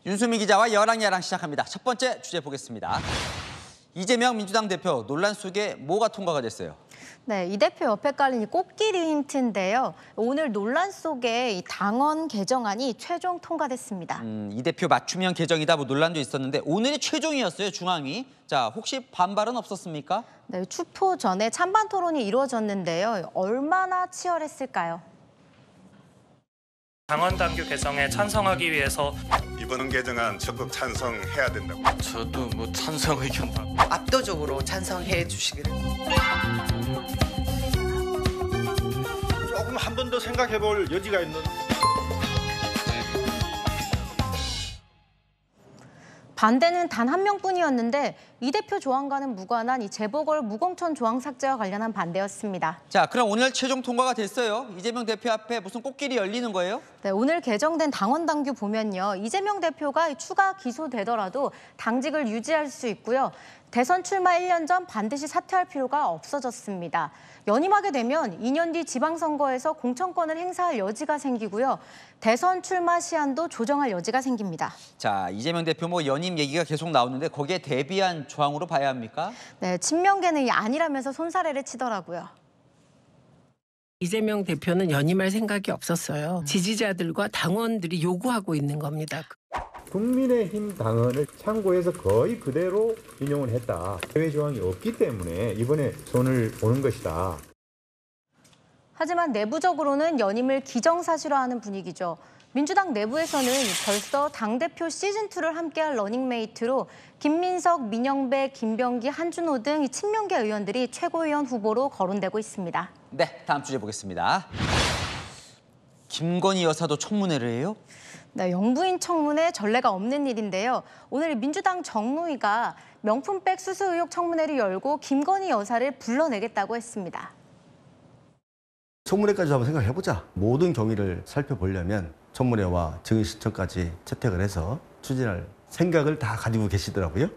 윤수미 기자와 여랑야랑 시작합니다. 첫 번째 주제 보겠습니다. 이재명 민주당 대표 논란 속에 뭐가 통과가 됐어요? 네, 이 대표 옆에 깔린 이 꽃길이 힌트인데요. 오늘 논란 속에 이 당원 개정안이 최종 통과됐습니다. 이 대표 맞춤형 개정이다 뭐 논란도 있었는데 오늘이 최종이었어요, 중앙위. 자, 혹시 반발은 없었습니까? 네, 추포 전에 찬반 토론이 이루어졌는데요. 얼마나 치열했을까요? 당원 당규 개정에 찬성하기 위해서 이번 개정안 적극 찬성해야 된다고. 저도 뭐 찬성 의견 압도적으로 찬성해 주시기를. 조금 한 번 더 생각해 볼 여지가 있는. 반대는 단 한 명뿐이었는데 이 대표 조항과는 무관한 이 재보궐 무공천 조항 삭제와 관련한 반대였습니다. 자, 그럼 오늘 최종 통과가 됐어요. 이재명 대표 앞에 무슨 꽃길이 열리는 거예요? 네, 오늘 개정된 당원 당규 보면요. 이재명 대표가 추가 기소되더라도 당직을 유지할 수 있고요. 대선 출마 1년 전 반드시 사퇴할 필요가 없어졌습니다. 연임하게 되면 2년 뒤 지방선거에서 공천권을 행사할 여지가 생기고요. 대선 출마 시한도 조정할 여지가 생깁니다. 자, 이재명 대표 뭐 연임 얘기가 계속 나오는데 거기에 대비한 조항으로 봐야 합니까? 네, 친명계는 아니라면서 손사래를 치더라고요. 이재명 대표는 연임할 생각이 없었어요. 지지자들과 당원들이 요구하고 있는 겁니다. 국민의힘 당헌을 참고해서 거의 그대로 인용을 했다. 해외 조항이 없기 때문에 이번에 손을 보는 것이다. 하지만 내부적으로는 연임을 기정사실화하는 분위기죠. 민주당 내부에서는 벌써 당대표 시즌2를 함께할 러닝메이트로 김민석, 민영배, 김병기, 한준호 등 친명계 의원들이 최고위원 후보로 거론되고 있습니다. 네, 다음 주제 보겠습니다. 김건희 여사도 청문회를 해요? 네, 영부인 청문회 전례가 없는 일인데요. 오늘 민주당 정무위가 명품백 수수 의혹 청문회를 열고 김건희 여사를 불러내겠다고 했습니다. 청문회까지 한번 생각해보자. 모든 경위를 살펴보려면 청문회와 증인 신청까지 채택을 해서 추진할 생각을 다 가지고 계시더라고요.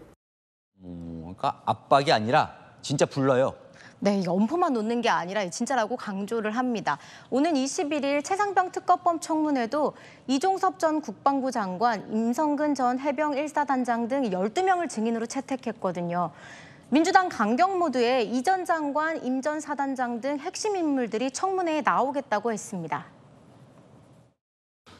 그러니까 압박이 아니라 진짜 불러요. 네, 엄포만 놓는 게 아니라 진짜라고 강조를 합니다. 오는 21일 최상병 특검법 청문회도 이종섭 전 국방부 장관, 임성근 전 해병 1사단장 등 12명을 증인으로 채택했거든요. 민주당 강경모드에 이 전 장관, 임 전 사단장 등 핵심 인물들이 청문회에 나오겠다고 했습니다.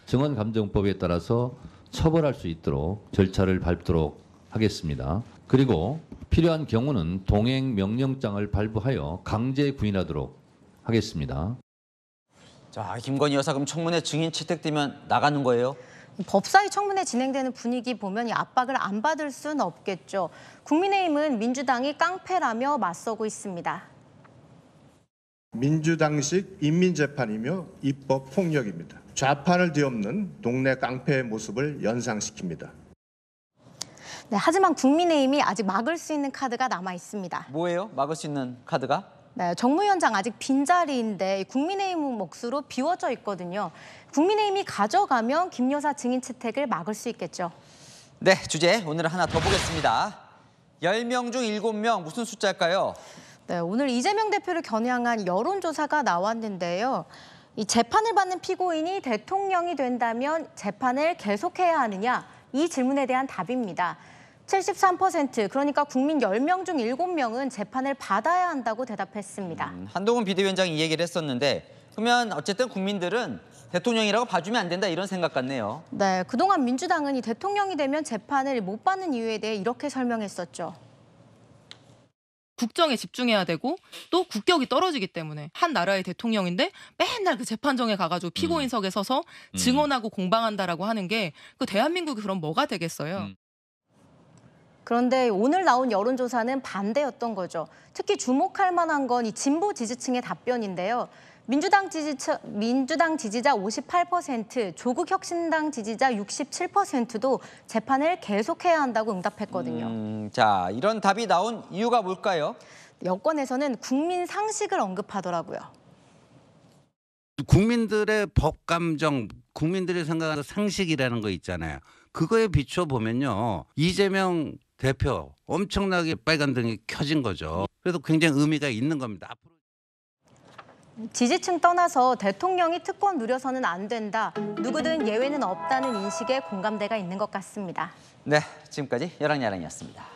증언감정법에 따라서 처벌할 수 있도록 절차를 밟도록 하겠습니다. 그리고 필요한 경우는 동행 명령장을 발부하여 강제 구인하도록 하겠습니다. 자, 김건희 여사 그럼 청문회 증인 채택되면 나가는 거예요? 법사위 청문회 진행되는 분위기 보면 이 압박을 안 받을 수는 없겠죠. 국민의힘은 민주당이 깡패라며 맞서고 있습니다. 민주당식 인민재판이며 입법 폭력입니다. 좌판을 뒤엎는 동네 깡패의 모습을 연상시킵니다. 네, 하지만 국민의힘이 아직 막을 수 있는 카드가 남아 있습니다. 뭐예요? 막을 수 있는 카드가? 네, 정무위원장 아직 빈자리인데 국민의힘 몫으로 비워져 있거든요. 국민의힘이 가져가면 김 여사 증인 채택을 막을 수 있겠죠. 네, 주제 오늘 하나 더 보겠습니다. 10명 중 7명 무슨 숫자일까요? 네, 오늘 이재명 대표를 겨냥한 여론조사가 나왔는데요. 이 재판을 받는 피고인이 대통령이 된다면 재판을 계속해야 하느냐? 이 질문에 대한 답입니다. 73%, 그러니까 국민 10명 중 7명은 재판을 받아야 한다고 대답했습니다. 한동훈 비대위원장이 이 얘기를 했었는데 그러면 어쨌든 국민들은 대통령이라고 봐주면 안 된다 이런 생각 같네요. 네, 그동안 민주당은 이 대통령이 되면 재판을 못 받는 이유에 대해 이렇게 설명했었죠. 국정에 집중해야 되고 또 국격이 떨어지기 때문에 한 나라의 대통령인데 맨날 그 재판정에 가가지고 피고인석에 서서 증언하고 공방한다라고 하는 게 그 대한민국이 그럼 뭐가 되겠어요? 그런데 오늘 나온 여론조사는 반대였던 거죠. 특히 주목할 만한 건 이 진보 지지층의 답변인데요. 민주당 지지자 58%, 조국혁신당 지지자 67%도 재판을 계속해야 한다고 응답했거든요. 자, 이런 답이 나온 이유가 뭘까요? 여권에서는 국민 상식을 언급하더라고요. 국민들의 법 감정, 국민들이 생각하는 상식이라는 거 있잖아요. 그거에 비춰 보면요. 이재명 대표 엄청나게 빨간 등이 켜진 거죠. 그래서 굉장히 의미가 있는 겁니다. 앞으로 지지층 떠나서 대통령이 특권 누려서는 안 된다. 누구든 예외는 없다는 인식에 공감대가 있는 것 같습니다. 네, 지금까지 열왕야랑이었습니다.